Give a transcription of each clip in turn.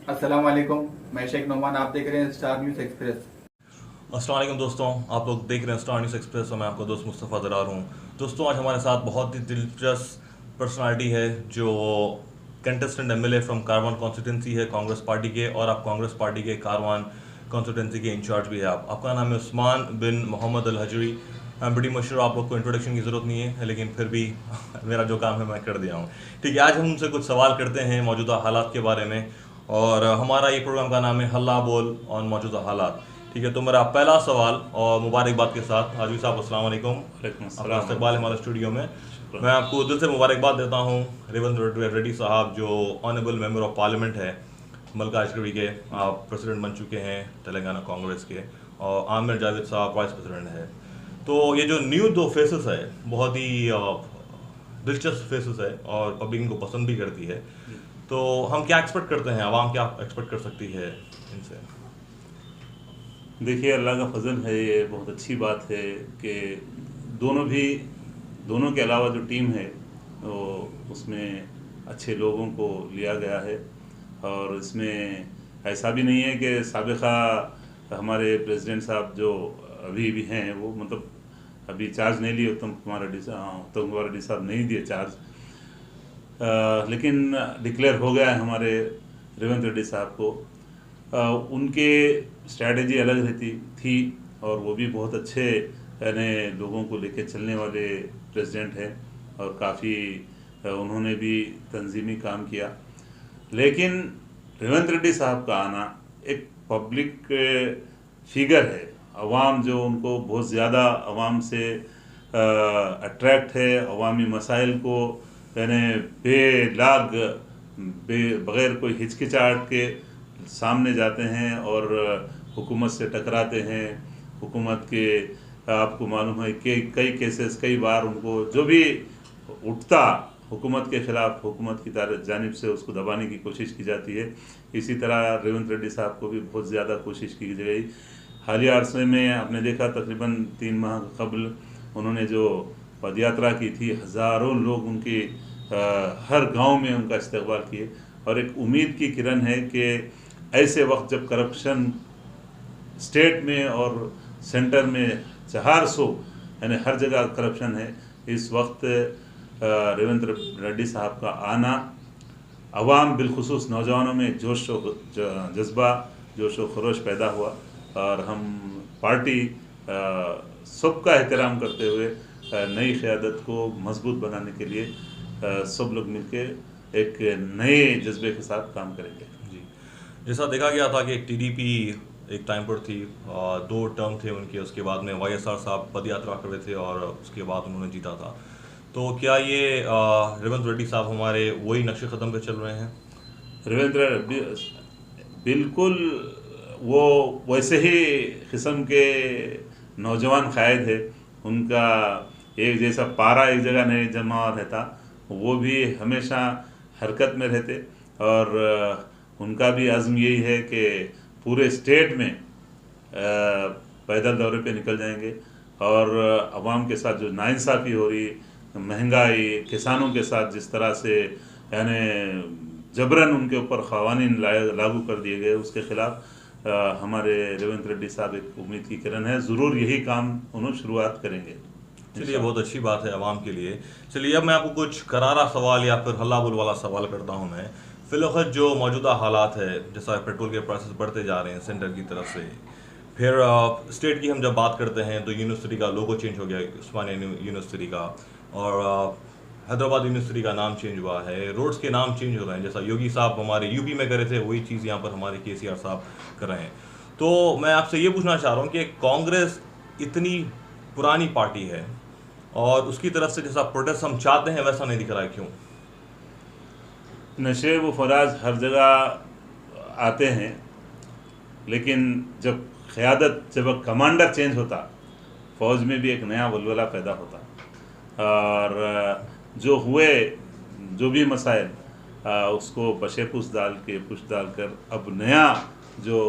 अस्सलाम वालेकुम। मैं शेख नोमान, आप देख रहे हैं स्टार न्यूज़ एक्सप्रेस। अस्सलाम वालेकुम दोस्तों, आप लोग देख रहे हैं स्टार न्यूज़ एक्सप्रेस और मैं आपका दोस्त मुस्तफ़ा दरार हूँ। दोस्तों, आज हमारे साथ बहुत ही दिलचस्प पर्सनालिटी है जो contestant MLA from Karwan constituency है कांग्रेस पार्टी के, और आप कांग्रेस पार्टी के कारवान कॉन्स्टिट्यूंसी के इंचार्ज भी है। आपका नाम है उस्मान बिन मोहम्मद अल हजरी। आई एम बड़ी मशहूर, आप लोग को इंट्रोडक्शन की ज़रूरत नहीं है, लेकिन फिर भी मेरा जो काम है मैं कर दिया हूँ। ठीक है, आज हम उनसे कुछ सवाल करते हैं मौजूदा हालात के बारे में, और हमारा ये प्रोग्राम का नाम है हल्ला बोल ऑन मौजूदा हालात। ठीक है, तो मेरा पहला सवाल और मुबारकबाद के साथ हाजी साहब, अस्सलाम वालेकुम। वालेकुम आपका अस्सलाम। इस्तकबाल है हमारे स्टूडियो में। शुक्रिया। मैं आपको दिल से मुबारकबाद देता हूँ। रेवंत रेड्डी साहब जो ऑनरेबल मेंबर ऑफ पार्लियामेंट है मल्काजगिरी के, आप प्रेसिडेंट बन चुके हैं तेलंगाना कांग्रेस के, और आमिर जावेद साहब वाइस प्रेसिडेंट है। तो ये जो न्यू दो फेसेस है, बहुत ही दिलचस्प फेसेस है और पब्लिक इनको पसंद भी करती है। तो हम क्या एक्सपेक्ट करते हैं, आवाम क्या एक्सपेक्ट कर सकती है इनसे? देखिए, अल्लाह का फजल है, ये बहुत अच्छी बात है कि दोनों के अलावा जो टीम है वो उसमें अच्छे लोगों को लिया गया है। और इसमें ऐसा भी नहीं है कि साबिका हमारे प्रेसिडेंट साहब जो अभी भी हैं वो मतलब अभी चार्ज नहीं लिए, उत्तम कुमार रेड्डी साहब नहीं दिए चार्ज। लेकिन डिक्लेयर हो गया है हमारे रेवंत रेड्डी साहब को। उनके स्ट्रैटेजी अलग रहती थी और वो भी बहुत अच्छे यानी लोगों को लेके चलने वाले प्रेसिडेंट हैं, और काफ़ी उन्होंने भी तंजीमी काम किया। लेकिन रेवंत रेड्डी साहब का आना, एक पब्लिक फिगर है, अवाम जो उनको बहुत ज़्यादा अवाम से अट्रैक्ट है, अवामी मसाइल को यानी बेलाग बग़ैर कोई हिचकिचाहट के सामने जाते हैं और हुकूमत से टकराते हैं। हुकूमत के आपको मालूम है कि कई केसेस, कई बार उनको जो भी उठता हुकूमत के ख़िलाफ़, हुकूमत की जानिब से उसको दबाने की कोशिश की जाती है। इसी तरह रेवंत रेड्डी साहब को भी बहुत ज़्यादा कोशिश की गई। हालिया अरसे में आपने देखा, तकरीबन 3 माह कबल उन्होंने जो पदयात्रा की थी, हज़ारों लोग उनकी हर गांव में उनका इस्तकबाल किए। और एक उम्मीद की किरण है कि ऐसे वक्त जब करप्शन स्टेट में और सेंटर में 400 यानी हर जगह करप्शन है, इस वक्त रेवंत रेड्डी साहब का आना अवाम बिलखुसूस नौजवानों में जोश व जज्बा, जोश व खरोश पैदा हुआ। और हम पार्टी सबका एहतराम करते हुए नई क़यादत को मजबूत बनाने के लिए सब लोग मिलकर एक नए जज्बे के साथ काम करेंगे। जी, जैसा देखा गया था कि टीडीपी एक टाइम पर थी, 2 टर्म थे उनके, उसके बाद में वाईएसआर साहब पदयात्रा कर रहे थे और उसके बाद उन्होंने जीता था। तो क्या ये रेवंत रेड्डी साहब हमारे वही नक्शे कदम पे चल रहे हैं? रेवंत रेड्डी बिल्कुल वो वैसे ही किस्म के नौजवान कायद है। उनका एक जैसा पारा एक जगह नहीं जमा रहता, वो भी हमेशा हरकत में रहते। और उनका भी अज़्म यही है कि पूरे स्टेट में पैदल दौरे पे निकल जाएंगे। और अवाम के साथ जो नाइंसाफ़ी हो रही, महंगाई, किसानों के साथ जिस तरह से यानी जबरन उनके ऊपर क़वानीन लागू कर दिए गए, उसके ख़िलाफ़ हमारे रेवंत रेड्डी साहब एक उम्मीद की किरण है। ज़रूर यही काम उन्होंने शुरुआत करेंगे। चलिए, बहुत अच्छी बात है आवाम के लिए। चलिए, अब मैं आपको कुछ करारा सवाल या फिर हल्ला बोल वाला सवाल करता हूँ। मैं फिलहाल जो मौजूदा हालात है, जैसा पेट्रोल के प्राइसेस बढ़ते जा रहे हैं सेंटर की तरफ से, फिर स्टेट की हम जब बात करते हैं तो यूनिवर्सिटी का लोगो चेंज हो गया, उस्मानिया यूनिवर्सिटी का, और हैदराबाद यूनिवर्सिटी का नाम चेंज हुआ है, रोड्स के नाम चेंज हो रहे हैं। जैसा योगी साहब हमारे यूपी में कर रहे थे, वही चीज़ यहाँ पर हमारे केसीआर साहब कर रहे हैं। तो मैं आपसे ये पूछना चाह रहा हूँ कि कांग्रेस इतनी पुरानी पार्टी है और उसकी तरफ से जैसा प्रोटेस्ट हम चाहते हैं वैसा नहीं दिख रहा है, क्यों? नशे व फराज हर जगह आते हैं, लेकिन जब क़यादत, जब कमांडर चेंज होता, फ़ौज में भी एक नया वलवला पैदा होता। और जो हुए जो भी मसाइल उसको बशेपुश डालकर अब नया जो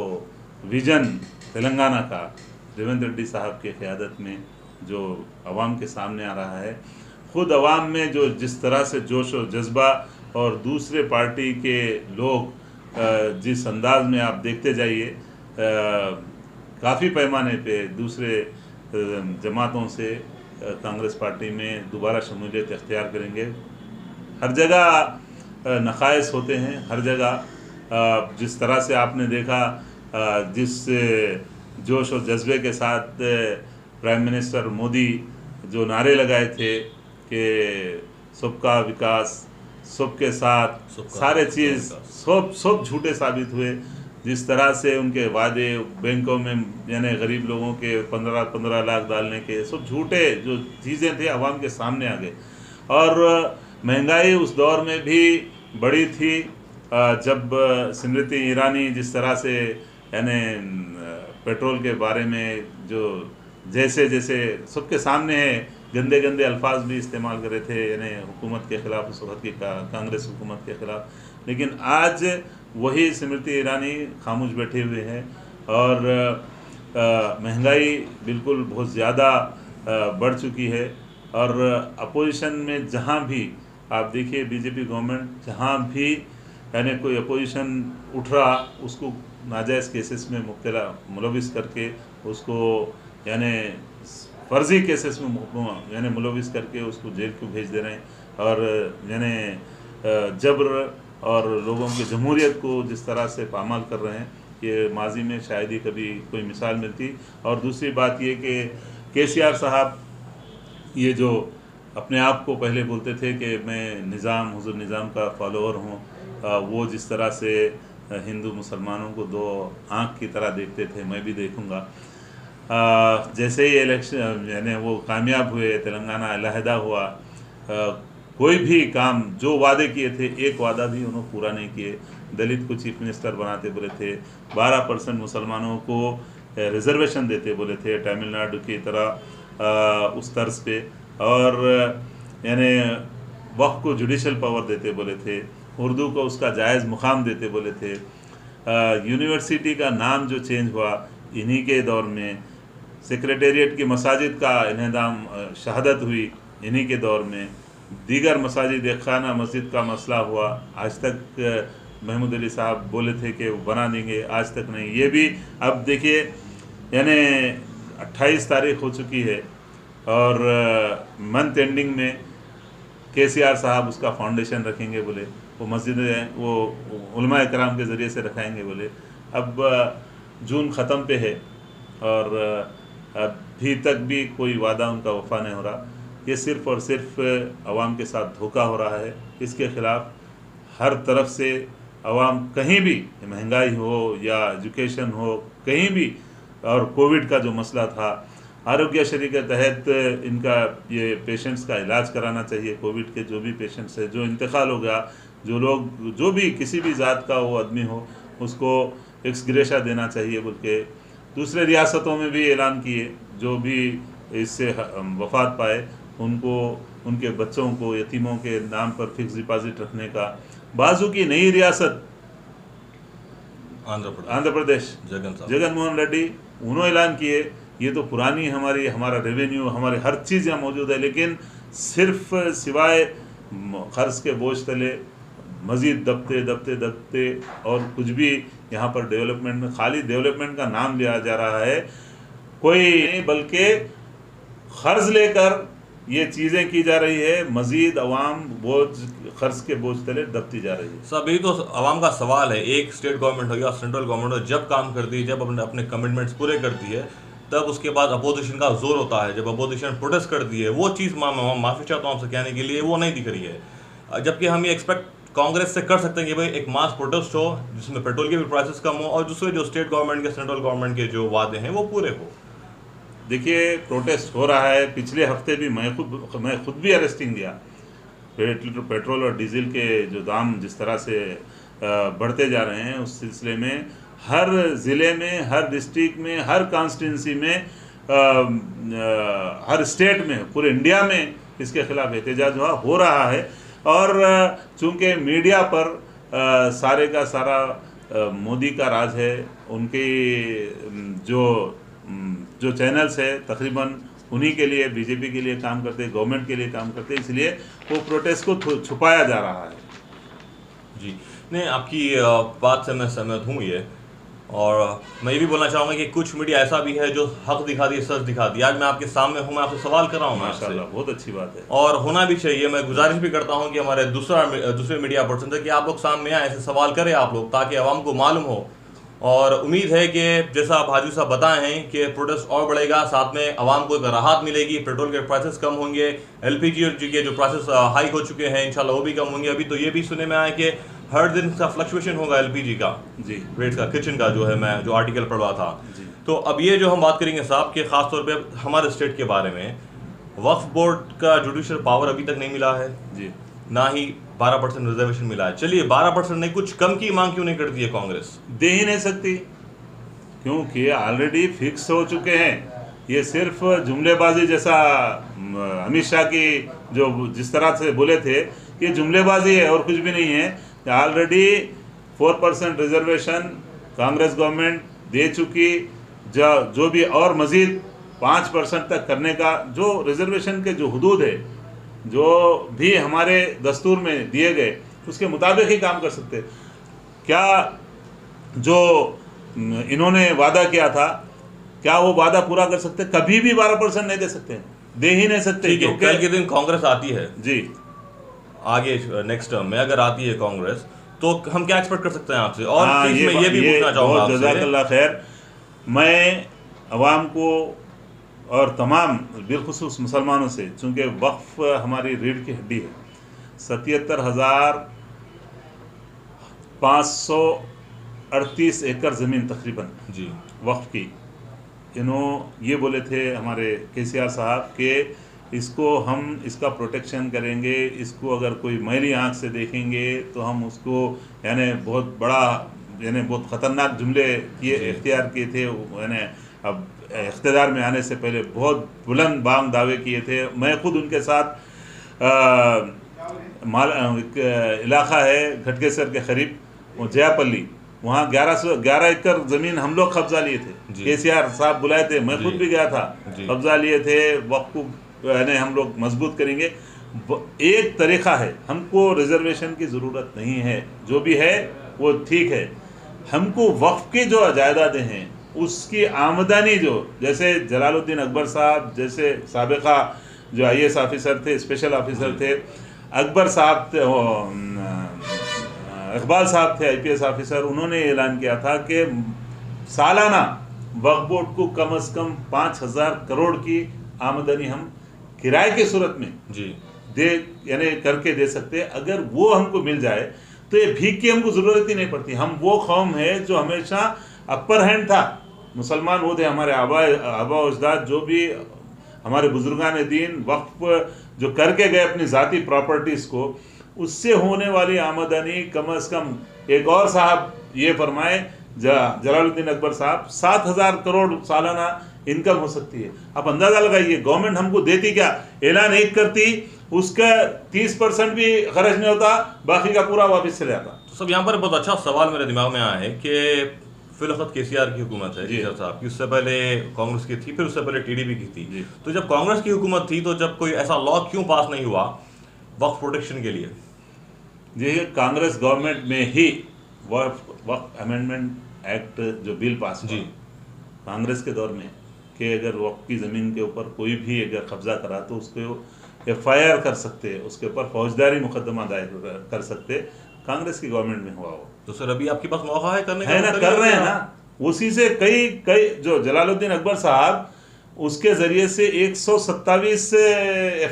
विज़न तेलंगाना का रेवंत रेड्डी साहब के क़यादत में जो अवाम के सामने आ रहा है, ख़ुद अवाम में जो जिस तरह से जोश और जज्बा और दूसरे पार्टी के लोग जिस अंदाज में आप देखते जाइए काफ़ी पैमाने पे दूसरे जमातों से कांग्रेस पार्टी में दोबारा शमूलियत इख्तियार करेंगे। हर जगह नक़ाइस होते हैं, हर जगह जिस तरह से आपने देखा जिस जोश और जज्बे के साथ प्राइम मिनिस्टर मोदी जो नारे लगाए थे कि सबका विकास, सबके साथ, सारे चीज़ सब झूठे साबित हुए। जिस तरह से उनके वादे बैंकों में यानी गरीब लोगों के 15-15 लाख डालने के, सब झूठे जो चीज़ें थे आवाम के सामने आ गए। और महंगाई उस दौर में भी बड़ी थी जब स्मृति ईरानी जिस तरह से यानी पेट्रोल के बारे में जो जैसे सबके सामने है गंदे गंदे अल्फाज भी इस्तेमाल कर रहे थे यानी हुकूमत के ख़िलाफ़, उस वक्त की कांग्रेस हुकूमत के ख़िलाफ़। लेकिन आज वही स्मृति ईरानी खामोश बैठे हुए हैं और महंगाई बिल्कुल बहुत ज़्यादा बढ़ चुकी है। और अपोजिशन में जहाँ भी आप देखिए बीजेपी गवर्नमेंट जहाँ भी यानी कोई अपोजिशन उठ रहा उसको नाजायज़ केसेस में मुलविस करके उसको यानी फर्जी केसेस में यानी मुलविस करके उसको जेल को भेज दे रहे हैं। और यानी जबर और लोगों की जमहूरियत को जिस तरह से पामाल कर रहे हैं, ये माजी में शायद ही कभी कोई मिसाल मिलती। और दूसरी बात ये कि केसीआर साहब ये जो अपने आप को पहले बोलते थे कि मैं निज़ाम हुजूर निज़ाम का फॉलोअर हूँ, वो जिस तरह से हिंदू मुसलमानों को दो आँख की तरह देखते थे, मैं भी देखूँगा। जैसे ही इलेक्शन यानी वो कामयाब हुए, तेलंगाना अलहदा हुआ, कोई भी काम जो वादे किए थे एक वादा भी उन्होंने पूरा नहीं किए। दलित को चीफ मिनिस्टर बनाते बोले थे, 12% मुसलमानों को रिजर्वेशन देते बोले थे तमिलनाडु की तरह उस तर्ज पे, और यानी वक्फ को जुडिशल पावर देते बोले थे, उर्दू को उसका जायज़ मुकाम देते बोले थे। यूनिवर्सिटी का नाम जो चेंज हुआ इन्हीं के दौर में, सेक्रेटेरिएट की मसाजिद का इन्हदाम शहादत हुई इन्हीं के दौर में, दीगर मसाजिद खाना मस्जिद का मसला हुआ, आज तक महमूद अली साहब बोले थे कि वो बना देंगे, आज तक नहीं। ये भी अब देखिए यानी 28 तारीख हो चुकी है और मंथ एंडिंग में केसीआर साहब उसका फाउंडेशन रखेंगे बोले, वो मस्जिद वो उलमा इकराम के ज़रिए से रखाएंगे बोले। अब जून ख़त्म पे है और अभी तक भी कोई वादा उनका वफा नहीं हो रहा। ये सिर्फ़ और सिर्फ आवाम के साथ धोखा हो रहा है। इसके ख़िलाफ़ हर तरफ से आवाम कहीं भी, महंगाई हो या एजुकेशन हो, कहीं भी, और कोविड का जो मसला था, आरोग्यश्री के तहत इनका ये पेशेंट्स का इलाज कराना चाहिए। कोविड के जो भी पेशेंट्स है, जो इंतकाल हो गया, जो लोग जो भी किसी भी ज़ात का वो आदमी हो, उसको एक्स ग्रेशा देना चाहिए बोल के दूसरे रियासतों में भी ऐलान किए। जो भी इससे वफात पाए उनको, उनके बच्चों को, यतीमों के नाम पर फिक्स डिपॉजिट रखने का। बाजू की नई रियासत आंध्र प्रदेश जगन मोहन रेड्डी उन्होंने ऐलान किए। ये तो पुरानी हमारा रेवेन्यू, हमारे हर चीज़ यहाँ मौजूद है, लेकिन सिर्फ सिवाय खर्च के बोझ तले मज़ीद दबते और कुछ भी यहाँ पर डेवलपमेंट में, खाली डेवलपमेंट का नाम लिया जा रहा है, कोई नहीं बल्कि खर्च लेकर ये चीज़ें की जा रही है। मज़ीद अवाम बोझ, खर्च के बोझ तले दबती जा रही है। सब यही तो अवाम का सवाल है। एक स्टेट गवर्नमेंट हो या सेंट्रल गवर्नमेंट हो, जब काम करती है, जब अपने कमिटमेंट्स पूरे करती है, तब उसके बाद अपोजिशन का जोर होता है। जब अपोजिशन प्रोटेस्ट करती है, वो चीज़ माफ़ी चाहता हूँ आपसे कहने के लिए, वो नहीं दिख रही है। जबकि हम ये एक्सपेक्ट कांग्रेस से कर सकते हैं कि भाई एक मास प्रोटेस्ट हो जिसमें पेट्रोल के भी प्राइसेस कम हो और दूसरे जो स्टेट गवर्नमेंट के, सेंट्रल गवर्नमेंट के जो वादे हैं वो पूरे हो। देखिए प्रोटेस्ट हो रहा है। पिछले हफ्ते भी मैं खुद भी अरेस्टिंग दिया। पेट्रोल और डीजल के जो दाम जिस तरह से बढ़ते जा रहे हैं, उस सिलसिले में हर ज़िले में, हर डिस्ट्रिक्ट में, हर कॉन्स्टिट्यूंसी में, हर स्टेट में, पूरे इंडिया में इसके खिलाफ एहतजाज हो रहा है। और चूँकि मीडिया पर सारे का सारा मोदी का राज है, उनके जो चैनल्स है तकरीबन उन्हीं के लिए, बीजेपी के लिए काम करते, गवर्नमेंट के लिए काम करते, इसलिए वो प्रोटेस्ट को छुपाया जा रहा है। जी। नहीं, आपकी बात से मैं सहमत हूँ ये, और मैं ये भी बोलना चाहूँगा कि कुछ मीडिया ऐसा भी है जो हक दिखा दिए, सच दिखा दिया। आज मैं आपके सामने हूँ, मैं आपसे सवाल कर रहा हूँ आपसे, माशाल्लाह, बहुत अच्छी बात है। और होना भी चाहिए। मैं गुजारिश भी करता हूँ कि हमारे दूसरे मीडिया पर्सन से कि आप लोग सामने आए, ऐसे सवाल करें आप लोग, ताकि आवाम को मालूम हो। और उम्मीद है कि जैसा आप हाजू साहब बताए हैं कि प्रोटेस्ट और बढ़ेगा, साथ में आवाम को एक राहत मिलेगी, पेट्रोल के प्राइसेस कम होंगे, एलपीजी के जो प्राइसेस हाई हो चुके हैं इंशाल्लाह वो भी कम होंगे। अभी तो ये भी सुनने में आया कि हर दिन का फ्लक्चुएशन होगा एलपीजी का जी, रेट्स का, किचन का, जो है मैं जो आर्टिकल पढ़ रहा था। जी। तो अब ये जो हम बात करेंगे साहब के ख़ास तौर पे हमारे स्टेट के बारे में, वक्फ बोर्ड का जुडिशल पावर अभी तक नहीं मिला है जी, ना ही 12% रिजर्वेशन मिला है। चलिए 12% नहीं, कुछ कम की मांग क्यों नहीं करती है कांग्रेस? दे ही नहीं सकती, क्योंकि ऑलरेडी फिक्स हो चुके हैं। ये सिर्फ जुमलेबाजी जैसा अमित शाह की जो जिस तरह से बोले थे, ये जुमलेबाजी है और कुछ भी नहीं है। ऑलरेडी 4% रिजर्वेशन कांग्रेस गवर्नमेंट दे चुकी, जो भी और मज़ीद 5% तक करने का जो रिजर्वेशन के जो हुदूद है, जो भी हमारे दस्तूर में दिए गए, उसके मुताबिक ही काम कर सकते। क्या जो इन्होंने वादा किया था, क्या वो वादा पूरा कर सकते? कभी भी 12% नहीं दे सकते, दे ही नहीं सकते। ठीक है, कल के दिन कांग्रेस आती है जी, आगे नेक्स्ट टर्म में अगर आती है कांग्रेस, तो हम क्या एक्सपेक्ट कर सकते हैं आपसे? और हाँ, प्लीज मैं ये भी पूछना चाहूँगा आपसे, जज़ाकल्लाह खैर, मैं अवाम को और तमाम बिलखुसूस मुसलमानों से, चूँकि वक्फ हमारी रीढ़ की हड्डी है, 77,538 एकड़ ज़मीन तकरीबन जी वक्फ की, ये बोले थे हमारे केसीआर साहब कि इसका प्रोटेक्शन करेंगे, इसको अगर कोई मैली आँख से देखेंगे तो हम उसको बहुत बड़ा बहुत ख़तरनाक जुमले इख्तियार किए थे। अब इख्तियार में आने से पहले बहुत बुलंद बांग दावे किए थे। मैं खुद उनके साथ एक इलाका है घटकेसर के करीब, वो जयापल्ली, वहाँ 11 एकड़ ज़मीन हम लोग कब्जा लिए थे। केसीआर साहब बुलाए थे, मैं खुद भी गया था, कब्जा लिए थे। वक्त को हम लोग मजबूत करेंगे। एक तरीक़ा है, हमको रिजर्वेशन की ज़रूरत नहीं है, जो भी है वो ठीक है। हमको वक्फ की जो जायदादें हैं उसकी आमदनी, जो जैसे जलालुद्दीन अकबर साहब जैसे साबिका जो IAS ऑफिसर थे, स्पेशल ऑफिसर थे, अकबर साहब थे, इकबाल साहब थे IPS ऑफिसर, उन्होंने ऐलान किया था कि सालाना वक्फ बोर्ड को कम से कम 5,000 करोड़ की आमदनी हम किराए की सूरत में करके दे सकते। अगर वो हमको मिल जाए तो ये भीख की हमको ज़रूरत ही नहीं पड़ती। हम वो कौम है जो हमेशा अपर हैंड था, मुसलमान वो थे, हमारे आबा अजदाद जो भी हमारे बुजुर्गान दीन वक्फ जो करके गए अपनी ज़ाती प्रॉपर्टीज़ को, उससे होने वाली आमदनी कम से कम, एक और साहब ये फरमाए जलालुद्दीन अकबर साहब, 7,000 करोड़ सालाना इनकम हो सकती है। आप अंदाज़ा लगाइए, गवर्नमेंट हमको देती क्या, ऐलान एक करती, उसका 30% भी खर्च नहीं होता, बाकी का पूरा वापस चले जाता। तो सब यहाँ पर बहुत अच्छा सवाल मेरे दिमाग में आया है कि फिलहाल केसीआर की हुकूमत है साहब की, उससे पहले कांग्रेस की थी, फिर उससे पहले TDP की थी। तो जब कांग्रेस की हुकूमत थी तो जब कोई ऐसा लॉ क्यों पास नहीं हुआ वक्फ प्रोटेक्शन के लिए? जी, कांग्रेस गवर्नमेंट में ही वक्फ अमेंडमेंट एक्ट जो बिल पास हुआ कांग्रेस के दौर में, कि अगर वक्फ की ज़मीन के ऊपर कोई भी अगर कब्जा करा तो उसको FIR कर सकते, उसके ऊपर फौजदारी मुकदमा दायर कर सकते। कांग्रेस की गवर्नमेंट में हुआ हो तो सर अभी आपके पास मौका है करने का, है ना, कर रहे हैं ना। उसी से कई जो जलालुद्दीन अकबर साहब, उसके ज़रिए से 127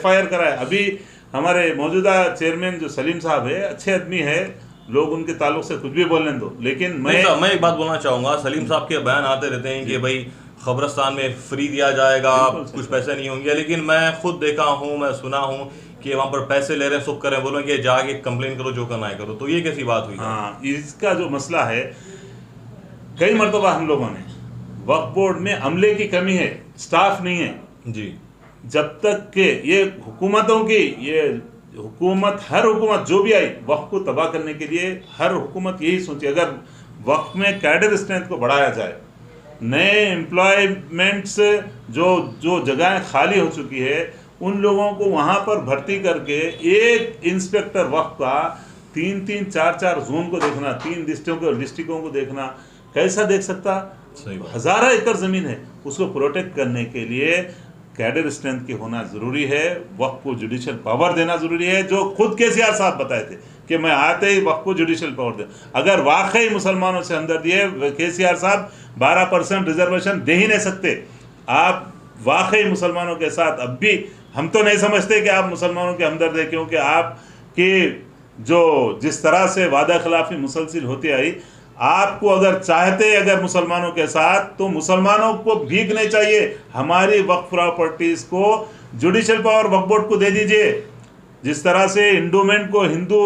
FIR कराए। अभी हमारे मौजूदा चेयरमैन जो सलीम साहब है, अच्छे आदमी है, लोग उनके ताल्लुक से कुछ भी बोलने दो, लेकिन मैं एक बात बोलना चाहूँगा, सलीम साहब के बयान आते रहते हैं कि भाई खबरस्तान में फ्री दिया जाएगा, कुछ पैसे नहीं होंगे, लेकिन मैं खुद देखा हूँ, मैं सुना हूँ कि वहाँ पर पैसे ले रहे हैं, सुख कर रहे हैं, बोलो कि जाके कंप्लेन करो, जो करना है करो। तो ये कैसी बात हुई? हाँ, इसका जो मसला है, कई मरतबा हम लोगों ने, वक्फ बोर्ड में अमले की कमी है, स्टाफ नहीं है जी। जब तक के ये हुकूमतों की, ये हुकूमत, हर हुकूमत जो भी आई वक्फ को तबाह करने के लिए, हर हुकूमत यही सोची, अगर वक्फ में कैडर स्ट्रेंथ को बढ़ाया जाए, नए एम्प्लॉयमेंट्स जो जगहें खाली हो चुकी है, उन लोगों को वहाँ पर भर्ती करके एक इंस्पेक्टर वक्फ का 3-3, 4-4 जोन को देखना, 3 डिस्ट्रिक्टों को देखना, कैसा देख सकता? सही बात। हजारों एकड़ जमीन है, उसको प्रोटेक्ट करने के लिए कैडर स्ट्रेंथ की होना जरूरी है। वक्फ को जुडिशियल पावर देना जरूरी है, जो खुद केसीआर साहब बताए थे कि मैं आते ही वक्फ को जुडिशियल पावर दे। अगर वाकई मुसलमानों से हमदर्दी है, केसीआर साहब 12% रिजर्वेशन दे ही नहीं सकते। आप वाकई मुसलमानों के साथ, अब भी हम तो नहीं समझते कि आप मुसलमानों के हमदर्द है, क्योंकि आपकी जो जिस तरह से वादा खिलाफी मुसलसिल होती आई, आपको अगर चाहते अगर मुसलमानों के साथ, तो मुसलमानों को भीगने चाहिए, हमारी वक्फ प्रॉपर्टीज को जुडिशियल पावर वक्फ बोर्ड को दे दीजिए। जिस तरह से इंडोमेंट को, हिंदू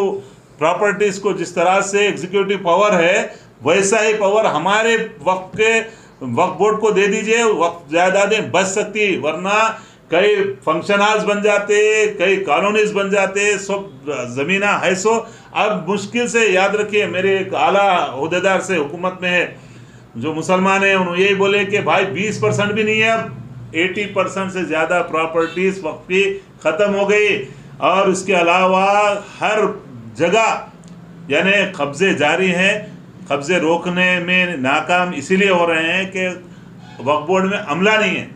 प्रॉपर्टीज को जिस तरह से एग्जीक्यूटिव पावर है, वैसा ही पावर हमारे वक्फ बोर्ड को दे दीजिए। वक्फ जायदादें बच सकती, वरना कई फंक्शन हॉल्स बन जाते, कई कॉलोनीज बन जाते, सब ज़मीना है। सो अब मुश्किल से, याद रखिए, मेरे एक आला ओहदेदार से हुकूमत में है जो मुसलमान है, उन्होंने यही बोले कि भाई 20% भी नहीं है, अब 80% से ज़्यादा प्रॉपर्टीज वक्फ की ख़त्म हो गई। और इसके अलावा हर जगह यानी कब्ज़े जारी हैं। कब्ज़े रोकने में नाकाम इसीलिए हो रहे हैं कि वक्फ बोर्ड में अमला नहीं है।